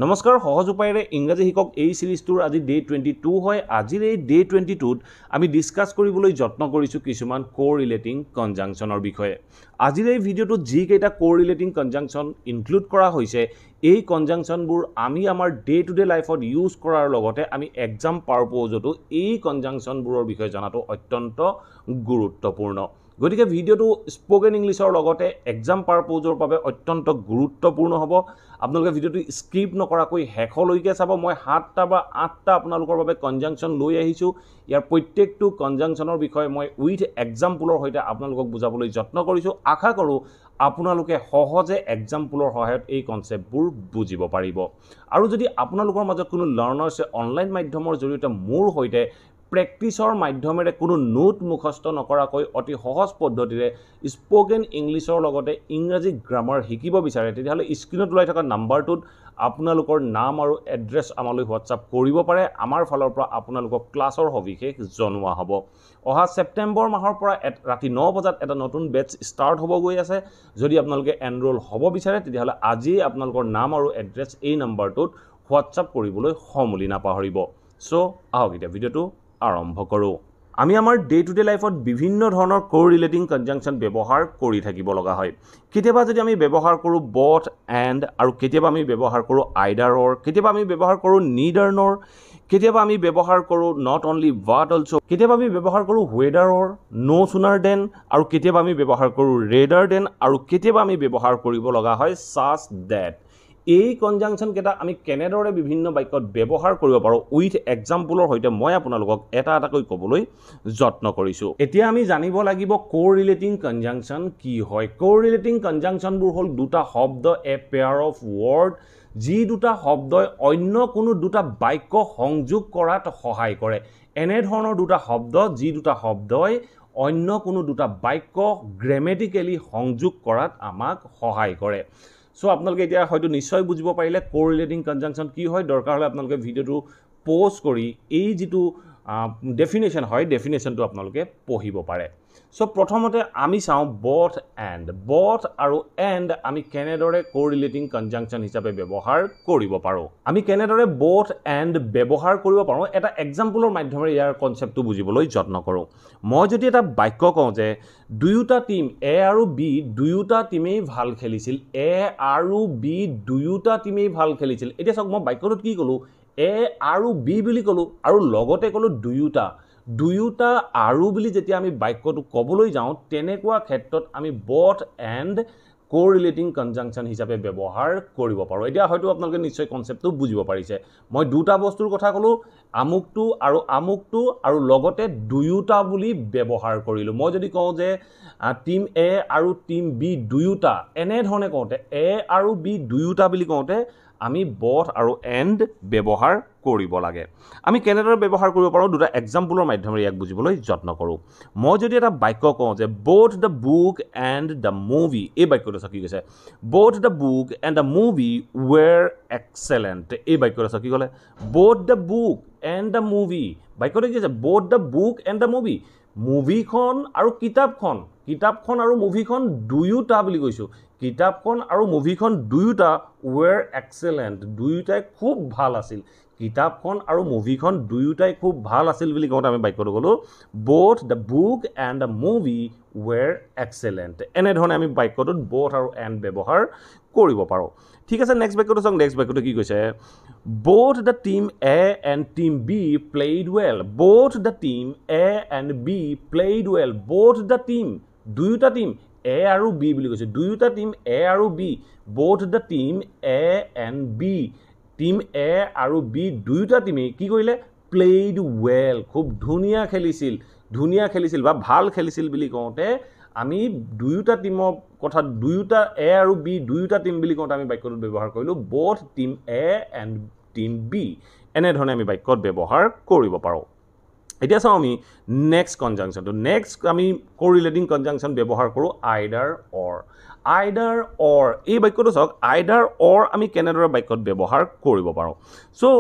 নমস্কাৰ সহজ উপায়েৰে ইংৰাজী শিকক এই সিৰিজটোৰ আজি ডে 22 হয় আজিৰ এই ডে 22ত আমি ডিসকাস কৰিবলৈ যত্ন কৰিছো কিছুমান কোৰিলেটিং কনজাংচনৰ বিষয়ে আজিৰ এই ভিডিওটোত যি কেইটা কোৰিলেটিং কনজাংচন ইনক্লুড কৰা হৈছে এই কনজাংচনবোৰ আমি আমাৰ ডে টু ডে লাইফত ইউজ কৰাৰ লগতে আমি এক্সাম পাৰপজতো এই কনজাংচনবোৰৰ বিষয়ে জানাটো অত্যন্ত গুৰুত্বপূৰ্ণ গতিকে ভিডিওটো স্পোকেন ইংলিশৰ লগতে এক্সাম পাৰপজৰ বাবে অত্যন্ত গুৰুত্বপূৰ্ণ হ'ব আপোনালোকে ভিডিওটো স্কিপ নকৰাকৈ হেখলৈকে চাব মই 7টা বা 8টা আপোনালোকৰ বাবে কনজাংচন লৈ আহিছো ইয়াৰ প্ৰত্যেকটো কনজাংচনৰ বিষয়ে মই উইথ এক্সাম্পলৰ সৈতে আপোনালোকক বুজাবলৈ যত্ন কৰিছো আশা কৰো আপোনালোকে সহজে এক্সাম্পলৰ সহায়ত এই কনসেপ্টবোৰ বুজিব পাৰিব আৰু যদি আপোনালোকৰ মাজত কোনো লাৰ্নাৰ্ছে অনলাইন মাধ্যমৰ জৰিয়তে মোৰ সৈতে প্ৰেক্টিছৰ মাধ্যমেৰে কোনো নোট মুখস্থ নকৰাকৈ অতি সহজ পদ্ধতিৰে স্পোকেন ইংলিশৰ লগতে ইংৰাজী গ্ৰামাৰ শিকিব বিচাৰে তেতিয়াহলে স্ক্ৰিনত ওলাই থকা নাম্বাৰটোত আপোনালোকৰ নাম আৰু এড্ৰেছ আমালৈ হোৱাটছআপ কৰিব পাৰে আমাৰ ফালৰ পৰা আপোনালোকক ক্লাছৰ সবিশেষ জনোৱা হ'ব অহা সেপ্টেম্বৰ মাহৰ পৰা ৰাতি 9 বজাত এটা নতুন বেচ ষ্টাৰ্ট হ'ব গৈ আছে যদি আপোনালোকে এনৰোল হ'ব বিচাৰে তেতিয়াহলে আজি আপোনালোকৰ নাম আৰু এড্ৰেছ এই নাম্বাৰটোত হোৱাটছআপ কৰিবলৈ সমলি নাপাহৰিব সো আহক এতিয়া ভিডিওটো আৰম্ভ কৰো আমি আমাৰ ডে টু ডে লাইফত বিভিন্ন ধৰণৰ কোৰিলেটিং কনজাংচন ব্যৱহাৰ কৰি থাকিব লগা হয় কেতিয়াবা যদি আমি ব্যৱহাৰ কৰো বট এণ্ড আৰু কেতিয়াবা আমি ব্যৱহাৰ কৰো আইডাৰৰ কেতিয়াবা আমি ব্যৱহাৰ কৰো নিডাৰনৰ কেতিয়াবা আমি ব্যৱহাৰ কৰো নট অনলি বাট অলসো কেতিয়াবা আমি ব্যৱহাৰ কৰো ৱেডাৰৰ নো সুনাৰ দেন আৰু কেতিয়াবা আমি ব্যৱহাৰ কৰো ৰেডাৰ দেন আৰু কেতিয়াবা আমি ব্যৱহাৰ কৰিব লগা হয় সাচ দ্যাট এই কনজাংচন কেটা আমি কেনেদৰে বিভিন্ন বাক্যত ব্যৱহাৰ কৰিব পাৰো উইথ এক্সাম্পলৰ সৈতে মই আপোনালোকক এটা এটাকৈ ক'বলৈ যত্ন কৰিছো এতিয়া আমি জানিব লাগিব কোৰিলেটিং কনজাংচন কি হয় কোৰিলেটিং কনজাংচনবোৰ হ'ল দুটা শব্দ এ পেয়াৰ অফ ওয়াৰ্ড যি দুটা শব্দই অন্য কোনো দুটা বাক্য সংযোগ কৰাত সহায় কৰে এনে ধৰণৰ দুটা শব্দ যি দুটা শব্দই অন্য কোনো দুটা বাক্য গ্ৰামেটিক্যালি সংযোগ কৰাত আমাক সহায় কৰে সো আপোনালোকে এতিয়া হয়তো নিশ্চয় বুজিব পাৰিলে কোৰিলেটিং কনজাংচন কি হয় দৰকাৰ হলে আপোনালোকে ভিডিওটো পজ কৰি এই যেটো ডেফিনেশন হয় ডেফিনেশনটো আপোনালোকে পঢ়িব পাৰে সো প্ৰথমতে আমি চাও বট আৰু এণ্ড আমি কেনেদৰে কোৰিলেটিং কনজাংচন হিচাপে ব্যৱহাৰ কৰিব পাৰো আমি কেনেদৰে বট এণ্ড ব্যৱহাৰ কৰিব পাৰো এটা এক্সাম্পলৰ মাধ্যমেৰে ইয়াৰ কনসেপ্টটো বুজিবলৈ যত্ন কৰো মই যদি এটা বাক্য কওঁ যে দুয়োটা টিম এ আৰু বি দুয়োটা টিমেই ভাল খেলিছিল এ আৰু বি দুয়োটা টিমেই ভাল খেলিছিল এতিয়া চাওক মই বাক্যটোত কি কলো এ আৰু বি বুলি কলো আৰু লগতে কলো দুয়োটা আৰু বুলি যেতিয়া আমি বাক্যটো ক'বলৈ যাওঁ তেনেকুৱা ক্ষেত্ৰত আমি বট এণ্ড কোৰিলেটিং কনজাংচন হিচাপে ব্যৱহাৰ কৰিব পাৰো এতিয়া হয়তো আপোনালোকে নিশ্চয় কনসেপ্টটো বুজিব পাৰিছে মই দুটা বস্তুৰ কথা কলো আমুকটো আৰু লগতে দুয়োটা বুলি ব্যৱহাৰ কৰিলো মই যদি কওঁ যে টিম এ আৰু টিম বি দুয়োটা এনে ধৰণে কওঁতে এ আৰু বি দুয়োটা বুলি কওঁতে আমি বট আৰু এণ্ড ব্যৱহাৰ কৰিব লাগে আমি কেনেদৰে ব্যৱহাৰ কৰিব পাৰো দুটা এক্সাম্পলৰ মাধ্যমেৰে ইয়াক বুজিবলৈ যত্ন কৰো মই যদি এটা বাক্য কওঁ যে both the book and the movie এই বাক্যটো কি কৈছে both the book and the movie were excellent এই বাক্যটো কি ক'লে both the book and the movie বাক্যটো কি আছে both the book and the movie মুভিখন আৰু কিতাপখন আৰু মুভিখন দুয়োটা বুলি কৈছো কিতাপখন আৰু মুভিখন দুয়োটা were excellent দুয়োটাই খুব ভাল আছিল কিতাপখন আৰু মুভিখন দুয়োটাই খুব ভাল আছিল বুলি কওঁতে আমি বাক্যটো কলো both the book and the movie were excellent এনে ধৰণে আমি বাক্যটোত both আৰু and ব্যৱহাৰ কৰিব পাৰো ঠিক আছে নেক্সট বাক্যটো চাওক নেক্সট বাক্যটো কি কৈছে both the team A and team B played well both the team A and B played well both the team দুয়োটা টিম A আৰু B বুলি কৈছে দুয়োটা টিম A আৰু B both the team A and B team A আৰু B দুয়োটা টিমে কি কৰিলে played well খুব ধুনিয়া খেলিছিল বা ভাল খেলিছিল বুলি কওঁতে আমি দুয়োটা টিমৰ কথা দুয়োটা A আৰু B দুয়োটা টিম বুলি কওঁতে আমি বাক্যটোত ব্যৱহাৰ কৰিলো both team A and team B এনে ধৰণে আমি বাক্যত ব্যৱহাৰ কৰিব পাৰো এতিয়া চাও আমি নেক্সট কনজাংচনটো নেক্সট আমি কোৰিলেটিং কনজাংচন ব্যৱহাৰ কৰো আইডাৰ অৰ আইডাৰ অৰ এই বাক্যটো চাওক আইডাৰ অৰ আমি কেনেদৰে বাক্যত ব্যৱহাৰ কৰিব পাৰোঁ সো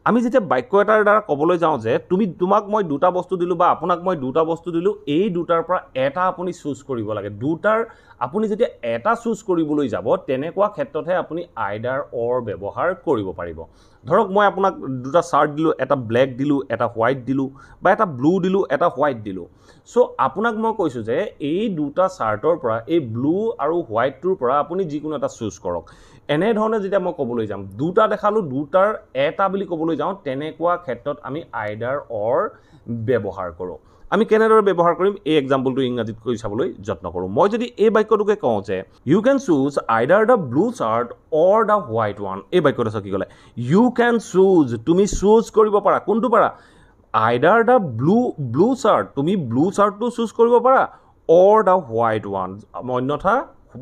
আমি যেতিয়া বাক্য এটাৰ দ্বাৰা ক'বলৈ যাওঁ যে তোমাক মই দুটা বস্তু দিলোঁ বা আপোনাক মই দুটা বস্তু দিলোঁ এই দুটাৰ পৰা এটা আপুনি চুজ কৰিব লাগে দুটাৰ আপুনি যেতিয়া এটা চুজ কৰিবলৈ যাব তেনেকুৱা ক্ষেত্ৰতহে আপুনি আইডাৰ অৰ ব্যৱহাৰ কৰিব পাৰিব ধৰক মই আপোনাক দুটা চাৰ্ট দিলোঁ এটা ব্লেক দিলোঁ এটা হোৱাইট দিলোঁ বা এটা ব্লু দিলোঁ এটা হোৱাইট দিলোঁ সো আপোনাক মই কৈছোঁ যে এই দুটা চাৰ্টৰ পৰা এই ব্লু আৰু হোৱাইটটোৰ পৰা আপুনি যিকোনো এটা চুজ কৰক এনেধৰণে যেতিয়া মই ক'বলৈ যাম দুটা দেখালোঁ দুটাৰ এটা বুলি ক'বলৈ যাওঁ তেনেকুৱা ক্ষেত্ৰত আমি আইডাৰ অৰ ব্যৱহাৰ কৰোঁ আমি কেনেদৰে ব্যৱহাৰ কৰিম এই এক্সাম্পলটো ইংৰাজীত কৰি চাবলৈ যত্ন কৰোঁ মই যদি এই বাক্যটোকে কওঁ যে you can choose either the blue shirt or the white one এই বাক্যটো চাওক কি ক'লে ইউ কেন চুজ তুমি চুজ কৰিব পাৰা কোনটো পাৰা আইডাৰ দ্য ব্লু চাৰ্ট তুমি ব্লু চাৰ্টটো চুজ কৰিব পাৰা অৰ দ্য হোৱাইট ওৱান অন্যথা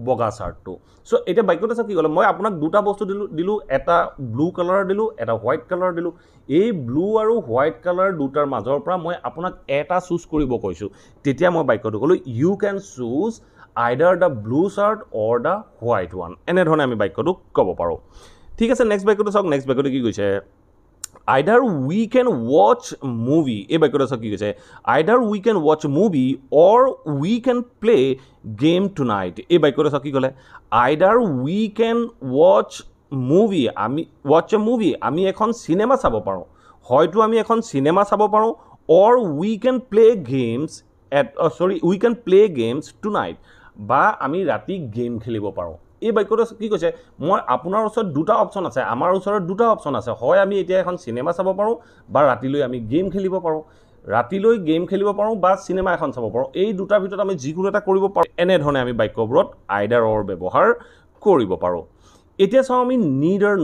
বগা চাৰ্টটো সো এতিয়া বাক্যটো চাওক কি ক'লে মই আপোনাক দুটা বস্তু দিলোঁ এটা ব্লু কালাৰ দিলোঁ এটা হোৱাইট কালাৰ দিলোঁ এই ব্লু আৰু হোৱাইট কালাৰ দুটাৰ মাজৰ পৰা মই আপোনাক এটা চুজ কৰিব কৈছোঁ তেতিয়া মই বাক্যটো ক'লোঁ you can choose either the blue shirt or the white one এনেধৰণে আমি বাক্যটো ক'ব পাৰোঁ ঠিক আছে নেক্সট বাক্যটো চাওক নেক্সট বাক্যটো কি কৈছে Either we can watch movie এই বাক্যটো চাওক কি কৈছে Either we can watch movie or we can play game tonight এই বাক্যটো চাওক কি ক'লে Either we can watch movie আমি watch a movie আমি এখন সিনেমা চাব পাৰোঁ হয়তো আমি এখন সিনেমা চাব পাৰোঁ or we can play games we can play games tonight বা আমি ৰাতি গেম খেলিব পাৰোঁ এই বাক্যটো কি কৈছে মই আপোনাৰ ওচৰত দুটা অপচন আছে আমাৰ ওচৰত দুটা অপচন আছে হয় আমি এতিয়া এখন সিনেমা চাব পাৰোঁ বা ৰাতিলৈ আমি গেম খেলিব পাৰোঁ ৰাতিলৈ গেম খেলিব পাৰোঁ বা সিনেমা এখন চাব পাৰোঁ এই দুটাৰ ভিতৰত আমি যিকোনো এটা কৰিব পাৰোঁ এনেধৰণে আমি বাক্যবোৰত আইডাৰ অৰ ব্যৱহাৰ কৰিব পাৰোঁ এতিয়া চাওঁ আমি নিডাৰ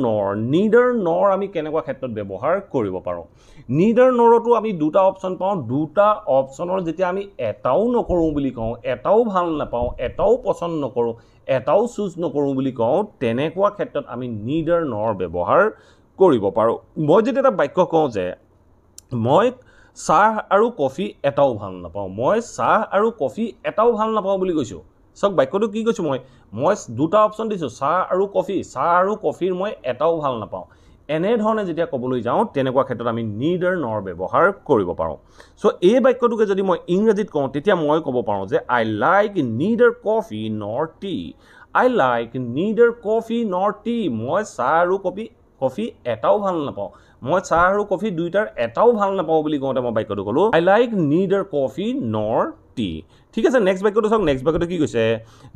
নৰ আমি কেনেকুৱা ক্ষেত্ৰত ব্যৱহাৰ কৰিব পাৰোঁ নিডাৰ নৰতো আমি দুটা অপচন পাওঁ দুটা অপচনৰ যেতিয়া আমি এটাও নকৰোঁ বুলি কওঁ এটাও ভাল নাপাওঁ এটাও পছন্দ নকৰোঁ এটাও চুজ নকৰোঁ বুলি কওঁ তেনেকুৱা ক্ষেত্ৰত আমি নিডাৰ নৰ ব্যৱহাৰ কৰিব পাৰোঁ মই যেতিয়া এটা বাক্য কওঁ যে মই চাহ আৰু কফি এটাও ভাল নাপাওঁ মই চাহ আৰু কফি এটাও ভাল নাপাওঁ বুলি কৈছোঁ চাওক বাক্যটো কি কৈছোঁ মই দুটা অপচন দিছোঁ চাহ আৰু কফিৰ মই এটাও ভাল নাপাওঁ এনেধৰণে যেতিয়া ক'বলৈ যাওঁ তেনেকুৱা ক্ষেত্ৰত আমি নিডাৰ নৰ ব্যৱহাৰ কৰিব পাৰোঁ সো এই বাক্যটোকে যদি মই ইংৰাজীত কওঁ তেতিয়া মই ক'ব পাৰোঁ যে আই লাইক নিডাৰ কফি নৰ টি আই লাইক নিডাৰ কফি নৰ টি মই চাহ আৰু কফি এটাও ভাল নাপাওঁ মই চাহ আৰু কফি দুইটাৰ এটাও ভাল নাপাওঁ বুলি কওঁতে মই বাক্যটো ক'লোঁ আই লাইক নিডাৰ কফি নৰ টি ঠিক আছে নেক্সট বাক্যটো চাওক নেক্সট বাক্যটো কি কৈছে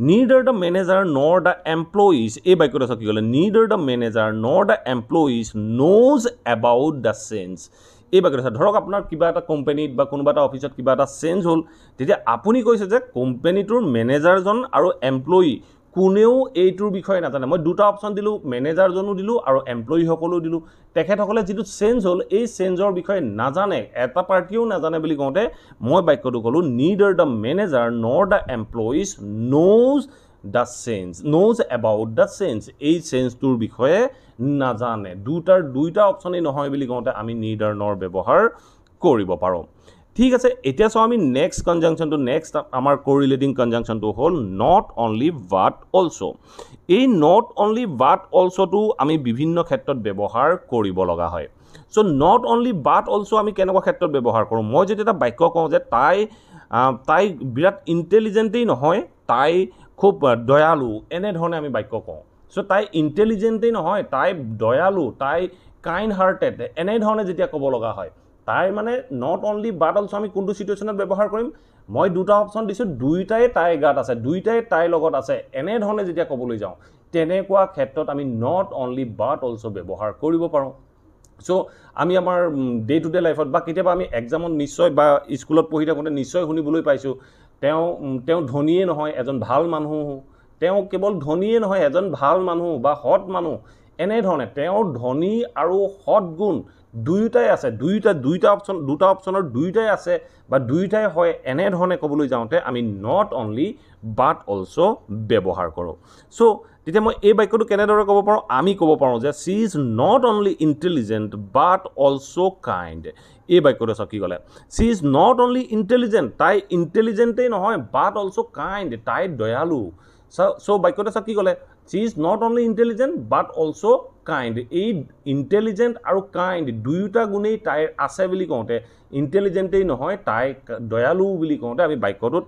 নিডাৰ দ্য মেনেজাৰ নৰ দ্য এমপ্লয়িজ এই বাক্যটো চাওক কি ক'লে নিডাৰ দ্য মেনেজাৰ নৰ the employees knows about the change এই বাক্যটো চাওক ধৰক আপোনাৰ কিবা এটা কোম্পানীত বা কোনোবা এটা অফিচত কিবা এটা চেঞ্জ হ'ল তেতিয়া আপুনি কৈছে যে কোম্পানীটোৰ মেনেজাৰজন আৰু এমপ্লয়ি কোনেও এইটোৰ বিষয়ে নাজানে মই দুটা অপচন দিলোঁ মেনেজাৰজনো দিলোঁ আৰু এমপ্লয়িসকলেও দিলোঁ তেখেতসকলে যিটো চেঞ্জ হ'ল এই চেঞ্জৰ বিষয়ে নাজানে এটা পাৰ্টিও নাজানে বুলি কওঁতে মই বাক্যটো ক'লোঁ নিডাৰ দ্য মেনেজাৰ নৰ the employees knows about the change এই চেঞ্জটোৰ বিষয়ে নাজানে দুটা অপচনেই নহয় বুলি কওঁতে আমি নিডাৰ নৰ ব্যৱহাৰ কৰিব পাৰোঁ ঠিক আছে এতিয়া চাওঁ আমি নেক্সট কনজাংচনটো নেক্সট আমাৰ কোৰিলেটিং কনজাংচনটো হ'ল নট অনলি বাট অলছ' এই নট অনলি বাট অলছ'টো আমি বিভিন্ন ক্ষেত্ৰত ব্যৱহাৰ কৰিব লগা হয় so not only but also' আমি কেনেকুৱা ক্ষেত্ৰত ব্যৱহাৰ কৰোঁ মই যদি এটা বাক্য কওঁ যে তাই বিৰাট ইণ্টেলিজেণ্টেই নহয় তাই খুব দয়ালু এনেধৰণে আমি বাক্য কওঁ সো তাই ইণ্টেলিজেণ্টেই নহয় তাই দয়ালু তাই কাইণ্ড হাৰ্টেড এনেধৰণে যেতিয়া ক'ব লগা হয় তাই মানে নট অনলি বাট অলছ' আমি কোনটো চিটুৱেশ্যনত ব্যৱহাৰ কৰিম মই দুটা অপচন দিছোঁ দুইটাই তাইৰ গাত আছে দুইটাই তাইৰ লগত আছে এনেধৰণে যেতিয়া ক'বলৈ যাওঁ তেনেকুৱা ক্ষেত্ৰত আমি নট অনলি বাট অলছ' ব্যৱহাৰ কৰিব পাৰোঁ সো আমি আমাৰ ডে টু ডে লাইফত বা কেতিয়াবা আমি এক্সামত নিশ্চয় বা স্কুলত পঢ়ি থাকোঁতে নিশ্চয় শুনিবলৈ পাইছোঁ তেওঁ ধনীয়ে নহয় এজন ভাল মানুহ তেওঁ কেৱল ধনীয়ে নহয় এজন ভাল মানুহ বা সৎ মানুহ এনেধৰণে তেওঁৰ ধনী আৰু সৎ গুণ দুয়োটাই আছে দুটা অপচনৰ দুয়োটাই আছে বা দুয়োটাই হয় এনেধৰণে ক'বলৈ যাওঁতে আমি নট অনলি বাট অলছ' ব্যৱহাৰ কৰোঁ সো তেতিয়া মই এই বাক্যটো কেনেদৰে ক'ব পাৰোঁ আমি ক'ব পাৰোঁ যে C is not only intelligent but also' kind এই বাক্যটো চাওক কি ক'লে C is not only intelligent তাই ইণ্টেলিজেণ্টেই নহয় বাট অলছ' কাইণ্ড তাই দয়ালু সো বাক্যটো চাওক কি ক'লে she is not only intelligent but also kind এই ইন্টেলিজেন্ট আৰু কাইণ্ড দুয়োটা গুণেই তাইৰ আছে বুলি কওঁতে ইন্টেলিজেন্টেই নহয় তাই দয়ালু বুলি কওঁতে আমি বাক্যটোত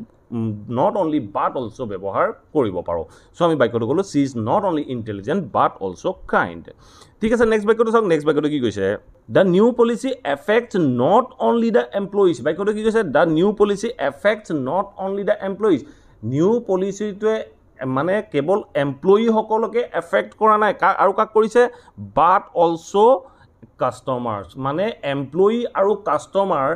not only but also ব্যৱহাৰ কৰিব পাৰোঁ সো আমি বাক্যটো ক'লো she is not only intelligent but also kind ঠিক আছে নেক্সট বাক্যটো চাওক নেক্সট বাক্যটো কি কৈছে the new policy affects not only the employees বাক্যটো কি কৈছে the new policy affects not only the employees new policyটোৱে মানে কেৱল এমপ্লয়ি সকলকে এফেক্ট কৰা নাই আৰু কাক কৰিছে বাট অলসো কাস্টমাৰ্স মানে এমপ্লয়ি আৰু কাস্টমাৰ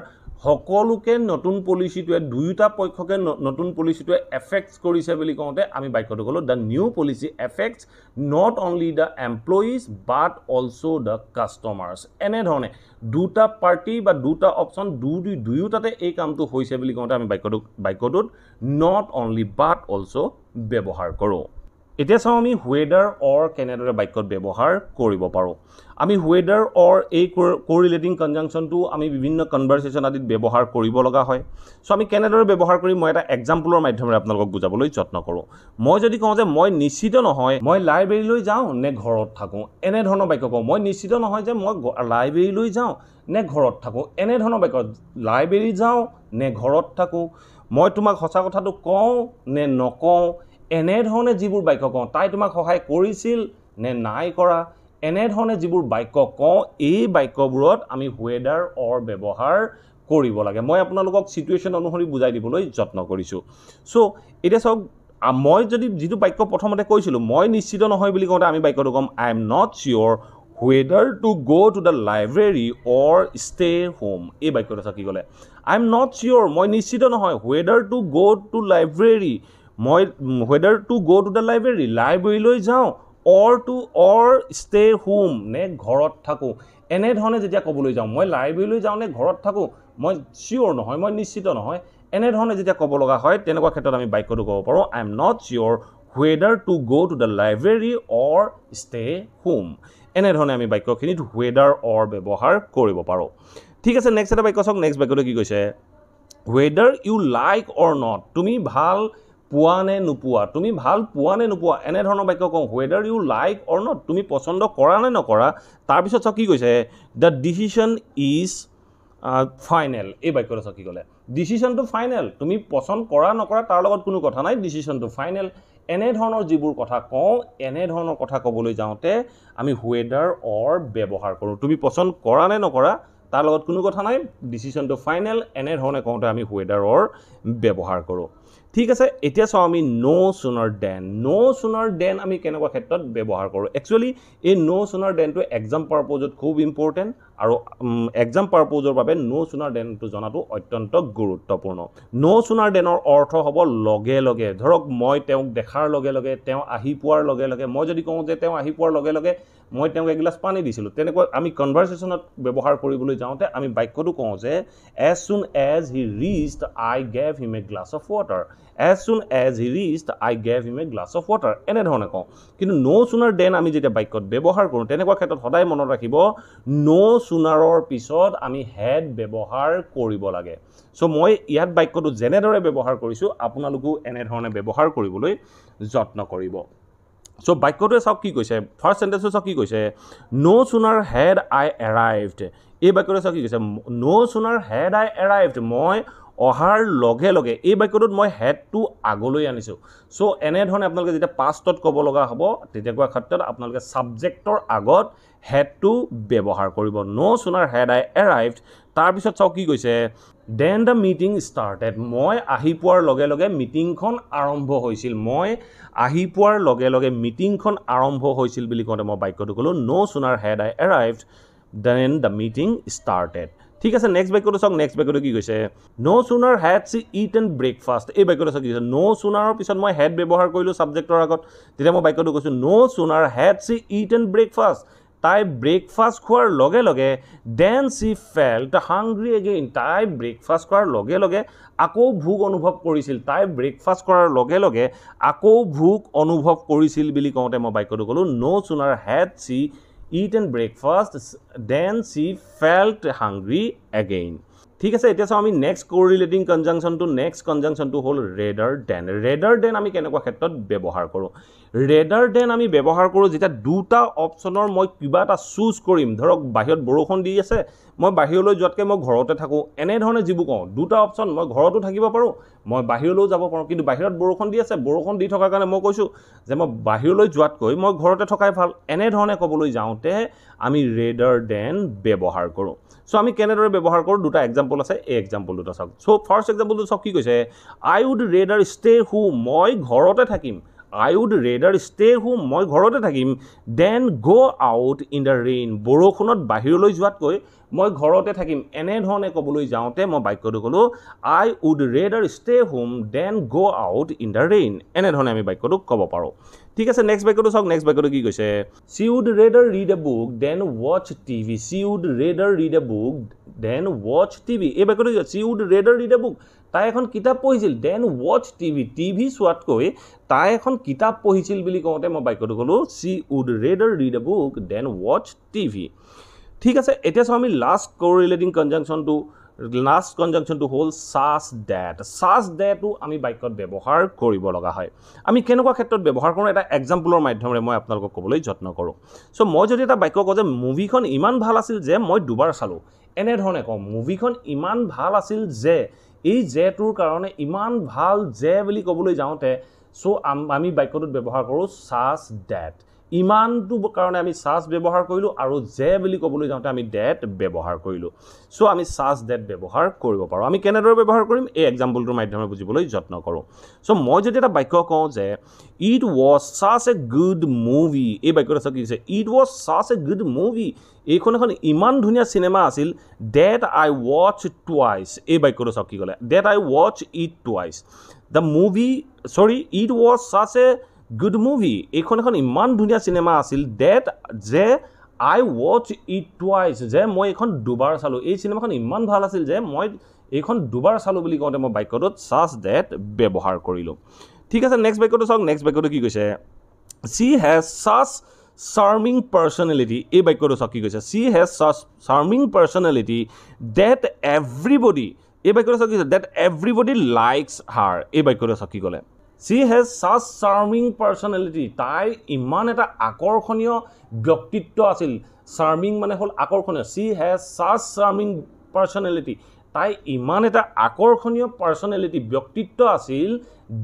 সকলোকে নতুন পলিচিটোৱে দুয়োটা পক্ষকে নতুন পলিচিটোৱে এফেক্টস কৰিছে বুলি কওঁতে আমি বাক্যটো ক'লো the new policy affects not only the employees but also the customers এনেধৰণে দুটা পাৰ্টি বা দুটা অপশ্যন দুয়োটাতে এই কামটো হৈছে বুলি কওঁতে আমি বাক্যটোত নট অনলি বাট অলসো ব্যৱহাৰ কৰোঁ এতিয়া চাওঁ আমি ৱেডাৰ অৰ কেনেদৰে বাক্যত ব্যৱহাৰ কৰিব পাৰোঁ আমি ৱেডাৰ অৰ এই কোৰিলেটিং কনজাংচনটো আমি বিভিন্ন কনভাৰচেশ্যন আদিত ব্যৱহাৰ কৰিব লগা হয় সো আমি কেনেদৰে ব্যৱহাৰ কৰিম মই এটা এক্সাম্পলৰ মাধ্যমেৰে আপোনালোকক বুজাবলৈ যত্ন কৰোঁ মই যদি কওঁ যে মই নিশ্চিত নহয় মই লাইব্ৰেৰীলৈ যাওঁ নে ঘৰত থাকোঁ এনেধৰণৰ বাক্য কওঁ মই নিশ্চিত নহয় যে মই লাইব্ৰেৰীলৈ যাওঁ নে ঘৰত থাকোঁ এনেধৰণৰ বাক্য লাইব্ৰেৰী যাওঁ নে ঘৰত থাকোঁ মই তোমাক সঁচা কথাটো কওঁ নে নকওঁ এনেধৰণে যিবোৰ বাক্য কওঁ তাই তোমাক সহায় কৰিছিল নে নাই কৰা এনেধৰণে যিবোৰ বাক্য কওঁ এই বাক্যবোৰত আমি ৱেডাৰ অৰ ব্যৱহাৰ কৰিব লাগে মই আপোনালোকক সিচুৱেশ্যন অনুসৰি বুজাই দিবলৈ যত্ন কৰিছোঁ সো এতিয়া চাওক মই যদি যিটো বাক্য প্ৰথমতে কৈছিলোঁ মই নিশ্চিত নহয় বুলি কওঁতে আমি বাক্যটো ক'ম I am not sure whether to go to the library or stay home এই বাক্যটো চাকি গ'লে আই এম নট চিয়'ৰ মই নিশ্চিত নহয় whether to go to library মই whether to go to the library লাইব্ৰেৰীলৈ যাওঁ or stay home নে ঘৰত থাকোঁ এনেধৰণে যেতিয়া ক'বলৈ যাওঁ মই লাইব্ৰেৰীলৈ যাওঁ নে ঘৰত থাকোঁ মই চিয়'ৰ নহয় মই নিশ্চিত নহয় এনেধৰণে যেতিয়া ক'ব লগা হয় তেনেকুৱা ক্ষেত্ৰত আমি বাক্যটো ক'ব পাৰোঁ I am not sure whether to go to the library or stay home এনেধৰণে আমি বাক্যখিনিত ৱেডাৰ অৰ ব্যৱহাৰ কৰিব পাৰোঁ ঠিক আছে নেক্সট এটা বাক্য চাওক নেক্সট বাক্যটো কি কৈছে whether you like or not তুমি ভাল পোৱা নে নোপোৱা তুমি ভাল পোৱা নে নোপোৱা এনেধৰণৰ বাক্য কওঁ whether you like or not তুমি পছন্দ কৰা নে নকৰা তাৰপিছত চাওক কি কৈছে the decision is ফাইনেল এই বাক্যটো চাওক কি ক'লে ডিচিশ্যনটো ফাইনেল তুমি পছন্দ কৰা নকৰা তাৰ লগত কোনো কথা নাই ডিচিশ্যনটো ফাইনেল এনেধৰণৰ যিবোৰ কথা কওঁ এনেধৰণৰ কথা ক'বলৈ যাওঁতে আমি ৱেডাৰ অৰ ব্যৱহাৰ কৰোঁ তুমি পছন্দ কৰা নে নকৰা তাৰ লগত কোনো কথা নাই ডিচিশ্যনটো ফাইনেল এনেধৰণে কওঁতে আমি ৱেডাৰ অৰ ব্যৱহাৰ কৰোঁ ঠিক আছে এতিয়া চাওঁ আমি নো সুনাৰ দেন আমি কেনেকুৱা ক্ষেত্ৰত ব্যৱহাৰ কৰোঁ একচুৱেলি এই নো সুনাৰ দেনটো এক্সাম পাৰপজত খুব ইম্পৰ্টেণ্ট আৰু এক্সাম পাৰপজৰ বাবে নো সুনাৰ দেনটো জনাটো অত্যন্ত গুৰুত্বপূৰ্ণ নো সুনাৰ দেনৰ অৰ্থ হ'ব লগে লগে ধৰক মই তেওঁক দেখাৰ লগে লগে তেওঁ আহি পোৱাৰ লগে লগে মই যদি কওঁ যে তেওঁ আহি পোৱাৰ লগে লগে মই তেওঁক এগিলাছ পানী দিছিলোঁ তেনেকুৱা আমি কনভাৰচেশ্যনত ব্যৱহাৰ কৰিবলৈ যাওঁতে আমি বাক্যটো কওঁ যে as soon as he reached I gave him a glass of water as soon as he reached I gave him a glass of water এনেধৰণে কওঁ কিন্তু নো সুনাৰ দেন আমি যেতিয়া বাক্যত ব্যৱহাৰ কৰোঁ তেনেকুৱা ক্ষেত্ৰত সদায় মনত ৰাখিব নো সুনাৰৰ পিছত আমি হেড ব্যৱহাৰ কৰিব লাগে সো মই ইয়াত বাক্যটো যেনেদৰে ব্যৱহাৰ কৰিছোঁ আপোনালোকেও এনেধৰণে ব্যৱহাৰ কৰিবলৈ যত্ন কৰিব সো বাক্যটোৱে চাওক কি কৈছে ফাৰ্ষ্ট সেন্টেন্সটো চাওক কি কৈছে no sooner had I arrived এই বাক্যটোৱে চাওক কি কৈছে no sooner had I arrived মই অহাৰ লগে লগে এই বাক্যটোত মই হেডটো আগলৈ আনিছোঁ সো এনেধৰণে আপোনালোকে যেতিয়া পাষ্টত ক'ব লগা হ'ব তেনেকুৱা ক্ষেত্ৰত আপোনালোকে ছাবজেক্টৰ আগত হেডটো ব্যৱহাৰ কৰিব নো সুনাৰ হেড আই এৰাইভড তাৰপিছত চাওক কি কৈছে দেন দ্য মিটিং ষ্টাৰ্টেড মই আহি পোৱাৰ লগে লগে মিটিংখন আৰম্ভ হৈছিল মই আহি পোৱাৰ লগে লগে মিটিংখন আৰম্ভ হৈছিল বুলি কওঁতে মই বাক্যটো ক'লোঁ no sooner had I arrived then the meeting started ঠিক আছে নেক্সট বাক্যটো চাওক নেক্সট বাক্যটো কি কৈছে no sooner had she eaten breakfast এই বাক্যটো চাওক কি কৈছে নো সুনাৰৰ পিছত মই হেড ব্যৱহাৰ কৰিলোঁ ছাবজেক্টৰ আগত তেতিয়া মই বাক্যটো কৈছোঁ নো sooner had she eaten breakfast তাই ব্ৰেকফাষ্ট খোৱাৰ লগে লগে দেন চি ফেল্ট হাংগ্ৰি এগেইন তাই ব্ৰেকফাষ্ট কৰাৰ লগে লগে আকৌ ভোক অনুভৱ কৰিছিল তাই ব্ৰেকফাষ্ট কৰাৰ লগে লগে আকৌ ভোক অনুভৱ কৰিছিল বুলি কওঁতে মই বাক্যটো ক'লোঁ no sooner had she eaten breakfast then she felt hungry again ঠিক আছে এতিয়া চাও আমি নেক্সট কোৰিলেটিং কনজাংচনটো নেক্সট কনজাংচনটো হ'ল ৰেডাৰ দেন আমি কেনেকুৱা ক্ষেত্ৰত ব্যৱহাৰ কৰোঁ ৰেডাৰ দেন আমি ব্যৱহাৰ কৰোঁ যেতিয়া দুটা অপচনৰ মই কিবা এটা চুজ কৰিম ধৰক বাহিৰত বৰষুণ দি আছে মই বাহিৰলৈ যোৱাতকৈ মই ঘৰতে থাকোঁ এনেধৰণে যিবোৰ কওঁ দুটা অপচন মই ঘৰতো থাকিব পাৰোঁ মই বাহিৰলৈও যাব পাৰোঁ কিন্তু বাহিৰত বৰষুণ দি আছে বৰষুণ দি থকাৰ কাৰণে মই কৈছোঁ যে মই বাহিৰলৈ যোৱাতকৈ মই ঘৰতে থকাই ভাল এনেধৰণে ক'বলৈ যাওঁতে আমি ৰেডাৰ দেন ব্যৱহাৰ কৰোঁ সো আমি কেনেদৰে ব্যৱহাৰ কৰোঁ দুটা এক্সাম্পল আছে এই এক্সাম্পল দুটা চাওক সো ফাৰ্ষ্ট এক্সাম্পলটো চাওক কি কৈছে আই উড ৰেডাৰ ষ্টে হোম মই ঘৰতে থাকিম I would rather stay home মই ঘৰতে থাকিম then go out in the rain বৰষুণত বাহিৰলৈ যোৱাতকৈ মই ঘৰতে থাকিম এনেধৰণে ক'বলৈ যাওঁতে মই বাক্যটো ক'লো I would rather stay home than go out in the rain এনেধৰণে আমি বাক্যটো ক'ব পাৰোঁ ঠিক আছে নেক্সট বাক্যটো চাওক নেক্সট বাক্যটো কি কৈছে she would rather read a book than watch TV she would rather read a book than watch TV এই বাক্যটো she would rather read a book তাই এখন কিতাপ পঢ়িছিল দেন watch TV চোৱাতকৈ তাই এখন কিতাপ পঢ়িছিল বুলি কওঁতে মই বাক্যটো ক'লো she would rather read a book than watch TV ঠিক আছে এতিয়া চাও আমি লাষ্ট কোৰিলেটিং কনজাংচনটো হ'ল such that আমি বাক্যত ব্যৱহাৰ কৰিব লগা হয় আমি কেনেকুৱা ক্ষেত্ৰত ব্যৱহাৰ কৰোঁ এটা এক্সাম্পলৰ মাধ্যমেৰে মই আপোনালোকক ক'বলৈ যত্ন কৰোঁ সো মই যদি এটা বাক্য কওঁ যে মুভিখন ইমান ভাল আছিল যে মই দুবাৰ চালোঁ এনেধৰণে কওঁ মুভিখন ইমান ভাল আছিল যে এই যেটোৰ কাৰণে ইমান ভাল যে বুলি ক'বলৈ যাওঁতে সো আমি বাক্যটোত ব্যৱহাৰ কৰোঁ such that ইমানটো কাৰণে আমি such ব্যৱহাৰ কৰিলোঁ আৰু যে বুলি ক'বলৈ যাওঁতে আমি that ব্যৱহাৰ কৰিলোঁ সো আমি such that ব্যৱহাৰ কৰিব পাৰোঁ আমি কেনেদৰে ব্যৱহাৰ কৰিম এই এক্সাম্পলটোৰ মাধ্যমেৰে বুজিবলৈ যত্ন কৰোঁ সো মই যদি এটা বাক্য কওঁ যে it was such a good movie এই বাক্যটো কি কৈছে it was such a good movie এইখন এখন ইমান ধুনীয়া সিনেমা আছিল that I watched twice এই বাক্যটো কি ক'লে that I watched it twice the movie it was such a good movie এইখন এখন ইমান ধুনীয়া সিনেমা আছিল that যে I watched it twice যে মই এখন দুবাৰ চালোঁ এই সিনেমাখন ইমান ভাল আছিল যে মই এইখন দুবাৰ চালোঁ বুলি কওঁতে মই বাক্যটোত such that ব্যৱহাৰ কৰিলোঁ ঠিক আছে নেক্সট বাক্যটো চাওক নেক্সট বাক্যটো কি কৈছে she has such charming personality এই বাক্যটো চাওক কি কৈছে she has such charming personality that everybody এই বাক্যটো চাওক কি কৈছে that everybody likes her এই বাক্যটো চাওক কি ক'লে she has such charming personality তাই ইমান এটা আকৰ্ষণীয় ব্যক্তিত্ব আছিল charming মানে হ'ল আকৰ্ষণীয় she has such charming personality তাই ইমান এটা আকৰ্ষণীয় পাৰ্সোনালিটি ব্যক্তিত্ব আছিল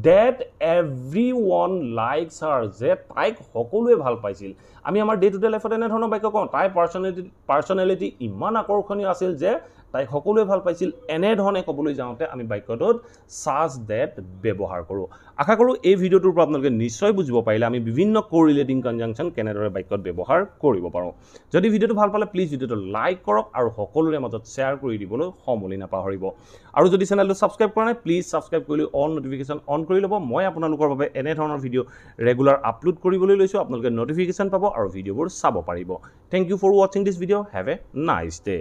that everyone likes her যে তাইক সকলোৱে ভাল পাইছিল আমি আমাৰ ডে টু ডে লাইফত এনে ধৰণৰ বাক্য কওঁ তাই পাৰ্সোনালিটি ইমান আকৰ্ষণীয় আছিল যে তাইক সকলোৱে ভাল পাইছিল এনে ধৰণে ক'বলৈ যাওঁতে আমি বাক্যটোত such that ব্যৱহাৰ কৰোঁ আশা কৰোঁ এই ভিডিঅ'টোৰ পৰা আপোনালোকে নিশ্চয় বুজিব পাৰিলে আমি বিভিন্ন কোৰিলেটিং কনজাংচন কেনেদৰে বাক্যত ব্যৱহাৰ কৰিব পাৰোঁ যদি ভিডিঅ'টো ভাল পালে প্লিজ ভিডিঅ'টো লাইক কৰক আৰু সকলোৰে মাজত শ্বেয়াৰ কৰি দিবলৈ সমলি নাপাহৰিব আৰু যদি চেনেলটো ছাবস্ক্ৰাইব কৰা নাই প্লিজ ছাবস্ক্ৰাইব কৰি অল নটিফিকেশ্যন অন কৰি ল'ব মই আপোনালোকৰ বাবে এনে ধৰণৰ ভিডিঅ' ৰেগুলাৰ আপলোড কৰিবলৈ লৈছোঁ আপোনালোকে নটিফিকেশ্যন পাব আৰু ভিডিঅ'বোৰ চাব পাৰিব থ্যাংক ইউ ফৰ ৱাচিং this video' have a nice day